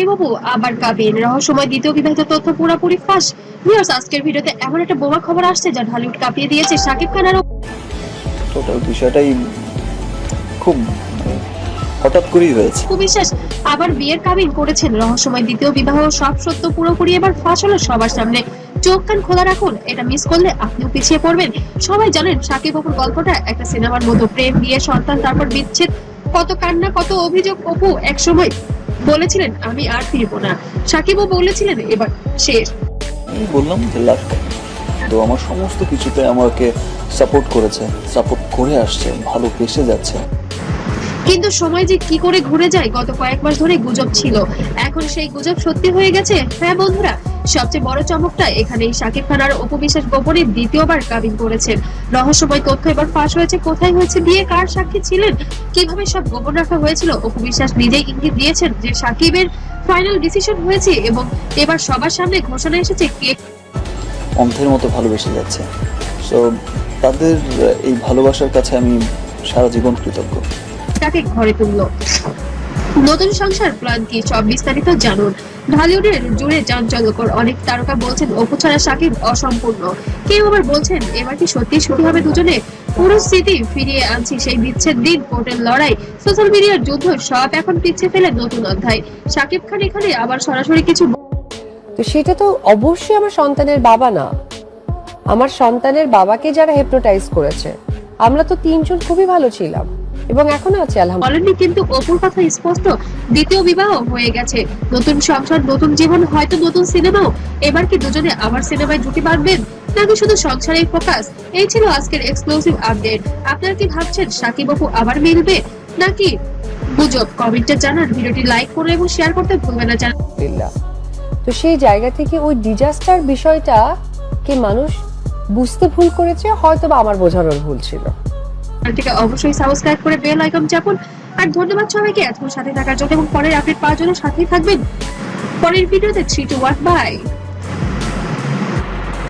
সাকিব অপু আবার কাবিন, রহস্যময় দ্বিতীয় বিবাহিত তথ্য পুরোপুরি ফাঁস। ভিউয়ার্স, আজকের ভিডিওতে এমন একটা বোমা খবর আসছে যা ঢালিউড কাঁপিয়ে দিয়েছে। সাকিব খান আর টোটাল বিষয়টাই খুব হঠাৎ করেই হয়েছে। অপু বিশ্বাস আবার বিয়ের কাবিন করেছেন। রহস্যময় দ্বিতীয় বিবাহ, সব সত্য পুরোপুরি এবার ফাঁস হলো সবার সামনে। চোখ কান খোলা রাখুন, এটা মিস করলে আপনিও পিছিয়ে পড়বেন। সবাই জানেন সাকিব অপুর গল্পটা একটা সিনেমার মতো, প্রেম, বিয়ে, সন্তান, তারপর বিচ্ছেদ, কত কান্না, কত অভিযোগ। অপু একসময় বলেছিলেন আমি আর ফিরবো না। সাকিবও বলেছিলেন এবার শেষ। আমি বললাম যে লাখ তো আমার সমস্ত কিছুতে আমাকে সাপোর্ট করেছে, সাপোর্ট করে আসছে, ভালো বেসে যাচ্ছে। কিন্তু সময় যে কি করে ঘুরে যায়, গত কয়েক মাস ধরে গুজব ছিল, এখন সেই গুজব সত্যি হয়ে গেছে। হ্যাঁ বন্ধুরা, সবচেয়ে বড় চমকটা এখানেই। সাকিব খান আর অপু বিশ্বাস গোপনে দ্বিতীয়বার কাবিন করেছেন। রহস্যময় তথ্য এবার ফাঁস হয়েছে। কোথায় হয়েছে বিয়ে, কার সাক্ষী ছিলেন, কিভাবে সব গোপন রাখা হয়েছিল। অপু বিশ্বাস নিজেই ইঙ্গিত দিয়েছেন যে সাকিবের ফাইনাল ডিসিশন হয়েছে এবং এবার সবার সামনে ঘোষণা এসেছে কে অন্ধের মতো ভালোবেসে যাচ্ছে। সো তাদের এই ভালোবাসার কাছে আমি সারা জীবন কৃতজ্ঞ। তাকে ঘরে তুললো। নতুন সংসার প্ল্যান কি, সব বিস্তারিত জানুন। ঢালিউডের জুড়ে চাঞ্চল্যকর অনেক তারকা বলছেন অপু ছাড়া সাকিব অসম্পূর্ণ। কেউ আবার বলছেন এবার কি সত্যি সুখী হবে দুজনে। পুরো স্মৃতি ফিরিয়ে আনছি সেই বিচ্ছেদ দিন, কোর্টের লড়াই, সোশ্যাল মিডিয়ার যুদ্ধ, সব এখন পিছিয়ে ফেলে নতুন অধ্যায়। সাকিব খান এখানে আবার সরাসরি কিছু তো সেটা তো অবশ্যই আমার সন্তানের বাবা না, আমার সন্তানের বাবাকে যারা হিপনোটাইজ করেছে। আমরা তো তিনজন খুবই ভালো ছিলাম এবং এখনো আছে আলহামদুলিল্লাহ। বলেননি, কিন্তু অপুর কথা স্পষ্ট, দ্বিতীয় বিবাহ হয়ে গেছে, নতুন সংসার, নতুন জীবন, হয়তো নতুন সিনেমাও। এবার কি দুজনে আবার সিনেমায় জুটি বাঁধবেন, নাকি শুধু সংসারেই ফোকাস? এই ছিল আজকের এক্সক্লুসিভ আপডেট। আপনারা কি ভাবছেন সাকিব অপু আবার মিলবে নাকি গুজব? কমেন্টে জানান। ভিডিওটি লাইক করুন এবং শেয়ার করতে ভুলবেন না। তো সেই জায়গা থেকে ওই ডিজাস্টার বিষয়টা কে মানুষ বুঝতে ভুল করেছে, হয়তো বা আমার বোঝানোর ভুল ছিল। চ্যানেলটিকে অবশ্যই সাবস্ক্রাইব করে বেল আইকন চাপুন। আর ধন্যবাদ সবাইকে এতক্ষণ সাথে থাকার জন্য এবং পরের আপডেট পাওয়ার জন্য সাথেই থাকবেন। পরের ভিডিওতে 3 to 1 বাই।